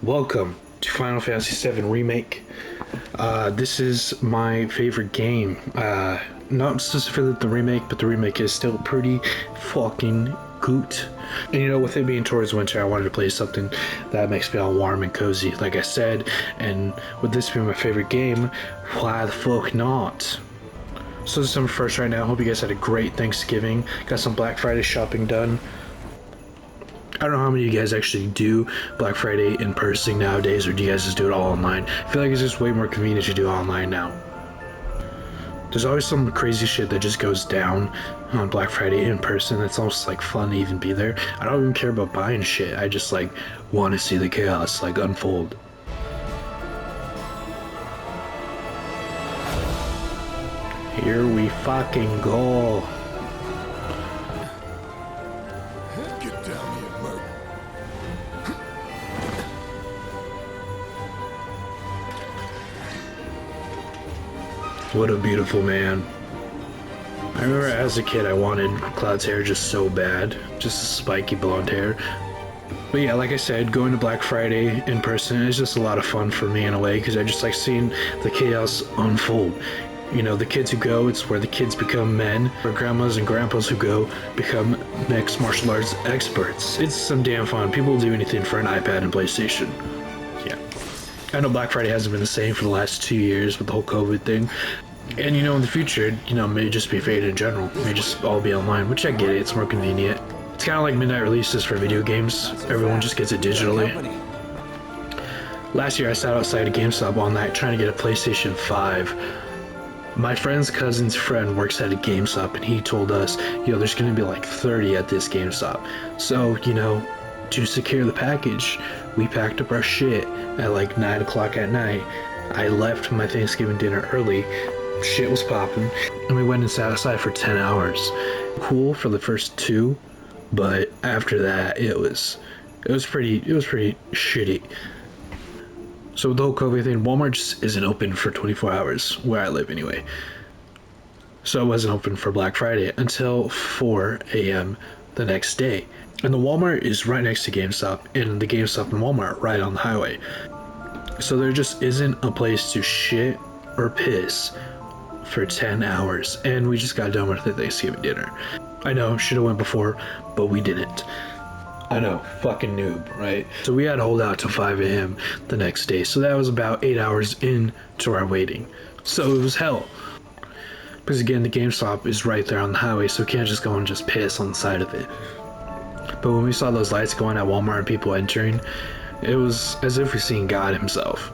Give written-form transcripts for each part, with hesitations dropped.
Welcome to Final Fantasy VII Remake. This is my favorite game. Not specifically the remake, but the remake is still pretty fucking good. And you know, with it being towards winter, I wanted to play something that makes me all warm and cozy, like I said. And with this being my favorite game, why the fuck not? So this is December 1st right now. Hope you guys had a great Thanksgiving. Got some Black Friday shopping done. I don't know how many of you guys actually do Black Friday in person nowadays, or do you guys just do it all online? I feel like it's just way more convenient to do online now. There's always some crazy shit that just goes down on Black Friday in person. It's almost like fun to even be there. I don't even care about buying shit. I just like want to see the chaos like unfold. Here we fucking go. What a beautiful man. I remember as a kid I wanted Cloud's hair just so bad. Just spiky blonde hair. But yeah, like I said, going to Black Friday in person is just a lot of fun for me in a way, because I just like seeing the chaos unfold. You know, the kids who go, it's where the kids become men. Or grandmas and grandpas who go become mixed martial arts experts. It's some damn fun. People will do anything for an iPad and PlayStation. Yeah. I know Black Friday hasn't been the same for the last 2 years with the whole COVID thing. And you know, in the future, you know, may just be faded in general. May just all be online, which I get it, it's more convenient. It's kind of like midnight releases for video games. Everyone just gets it digitally. Last year I sat outside a GameStop all night trying to get a PlayStation 5. My friend's cousin's friend works at a GameStop, and he told us, yo, there's gonna be like 30 at this GameStop. So, you know, to secure the package, we packed up our shit at like 9 o'clock at night. I left my Thanksgiving dinner early. Shit was popping, and we went and sat outside for 10 hours. Cool for the first 2, but after that it was pretty shitty. So with the whole COVID thing, Walmart just isn't open for 24 hours where I live anyway. So it wasn't open for Black Friday until 4 a.m. the next day. And the Walmart is right next to GameStop, and the GameStop and Walmart right on the highway. So there just isn't a place to shit or piss for 10 hours, and we just got done with the Thanksgiving dinner. I know, should have went before, but we didn't. I know, fucking noob, right? So we had to hold out till 5 a.m. the next day, so that was about 8 hours into our waiting. So it was hell. Because again, the GameStop is right there on the highway, so we can't just go and just piss on the side of it. But when we saw those lights going at Walmart and people entering, it was as if we seen God himself.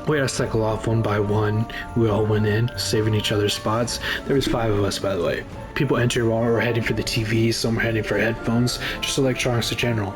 We had to cycle off one by one. We all went in, saving each other's spots. There was 5 of us, by the way. People entered while we were heading for the TV, some were heading for headphones, just electronics in general.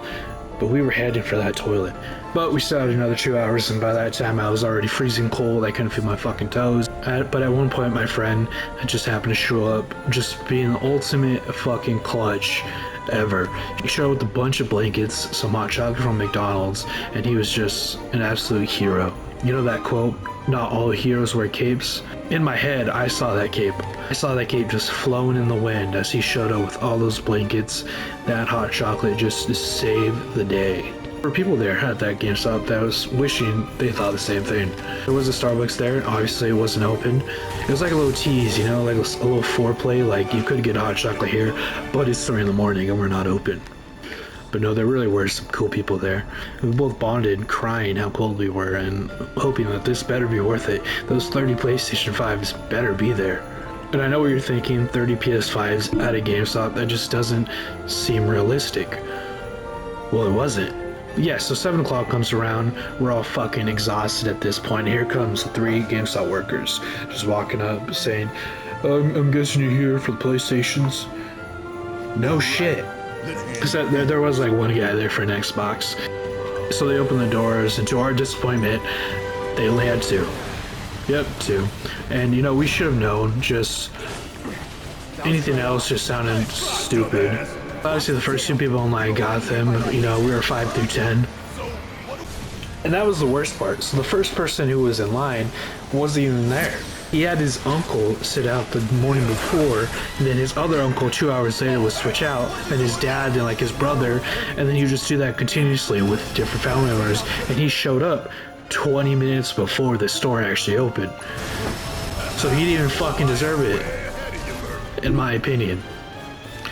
But we were heading for that toilet. But we still had another 2 hours, and by that time I was already freezing cold. I couldn't feel my fucking toes. But at one point my friend had just happened to show up, just being the ultimate fucking clutch ever. He showed up with a bunch of blankets, some hot chocolate from McDonald's, and he was just an absolute hero. You know that quote, not all heroes wear capes? In my head, I saw that cape. I saw that cape just flowing in the wind as he showed up with all those blankets, that hot chocolate, just to save the day. There were people there at that GameStop that was wishing they thought the same thing. There was a Starbucks there, obviously it wasn't open. It was like a little tease, you know, like a little foreplay, like you could get hot chocolate here, but it's 3 in the morning and we're not open. But no, there really were some cool people there. We both bonded, crying how cold we were and hoping that this better be worth it. Those 30 PlayStation 5s better be there. And I know what you're thinking, 30 PS5s at a GameStop, that just doesn't seem realistic. Well, it wasn't. Yeah, so 7 o'clock comes around, we're all fucking exhausted at this point. Here comes 3 GameStop workers just walking up saying, I'm guessing you're here for the PlayStations? No shit. Because there was like one guy there for an Xbox. So they opened the doors, and to our disappointment, they only had 2. Yep, 2. And you know, we should have known, just anything else just sounded stupid. Obviously the first 2 people in line got them, you know, we were 5 through 10. And that was the worst part. So the first person who was in line wasn't even there. He had his uncle sit out the morning before, and then his other uncle 2 hours later would switch out, and his dad and like his brother, and then you just do that continuously with different family members. And he showed up 20 minutes before the store actually opened. So he didn't even fucking deserve it, in my opinion.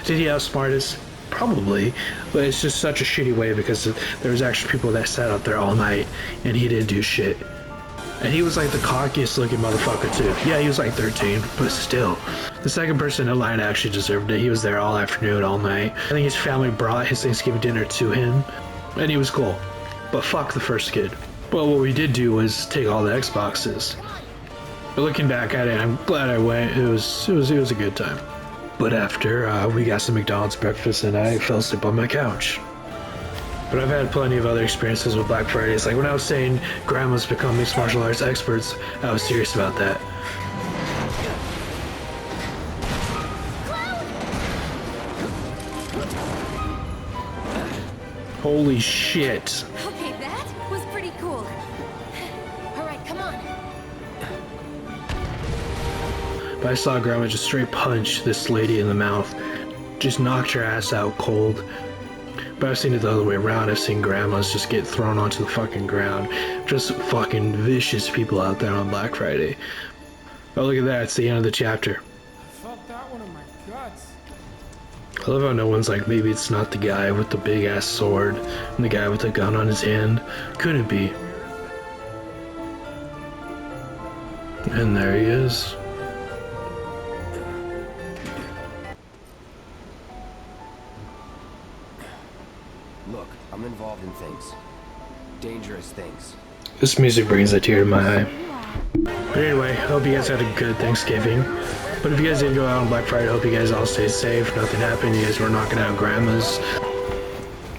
Did he outsmart us? Probably, but it's just such a shitty way because there was actually people that sat out there all night and he didn't do shit. And he was like the cockiest looking motherfucker too. Yeah, he was like 13, but still. The second person in line actually deserved it. He was there all afternoon, all night. I think his family brought his Thanksgiving dinner to him, and he was cool. But fuck the first kid. Well, what we did do was take all the Xboxes. But looking back at it, I'm glad I went. It was a good time. But after, we got some McDonald's breakfast and I fell asleep on my couch. But I've had plenty of other experiences with Black Fridays. Like when I was saying grandmas become mixed martial arts experts, I was serious about that. Holy shit. Okay, that was pretty cool. Alright, come on. But I saw grandma just straight punch this lady in the mouth. Just knocked her ass out cold. But I've seen it the other way around. I've seen grandmas just get thrown onto the fucking ground. Just fucking vicious people out there on Black Friday. Oh, look at that. It's the end of the chapter. I felt that one in my guts. I love how no one's like, maybe it's not the guy with the big ass sword and the guy with the gun on his hand. Couldn't be. And there he is. Look, I'm involved in things. Dangerous things. This music brings a tear to my eye. But anyway, hope you guys had a good Thanksgiving. But if you guys did go out on Black Friday, I hope you guys all stayed safe. Nothing happened. You guys were knocking out grandmas.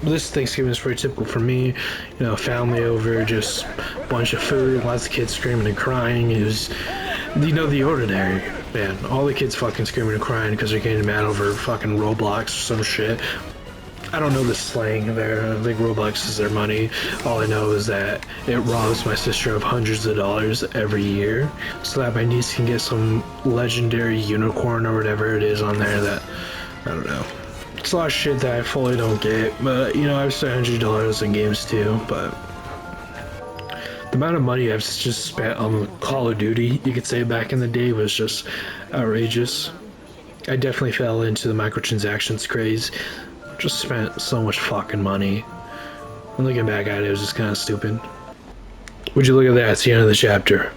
This Thanksgiving is pretty typical for me. You know, family over, just a bunch of food, lots of kids screaming and crying. It was, you know, the ordinary. Man, all the kids fucking screaming and crying because they're getting mad over fucking Roblox or some shit. I don't know the slang there. I think Roblox is their money. All I know is that it robs my sister of hundreds of dollars every year so that my niece can get some legendary unicorn or whatever it is on there that, I don't know. It's a lot of shit that I fully don't get, but you know, I've spent $100 in games too, but the amount of money I've just spent on Call of Duty, you could say back in the day, was just outrageous. I definitely fell into the microtransactions craze. Just spent so much fucking money. And looking back at it, it was just kind of stupid. Would you look at that? It's the end of the chapter.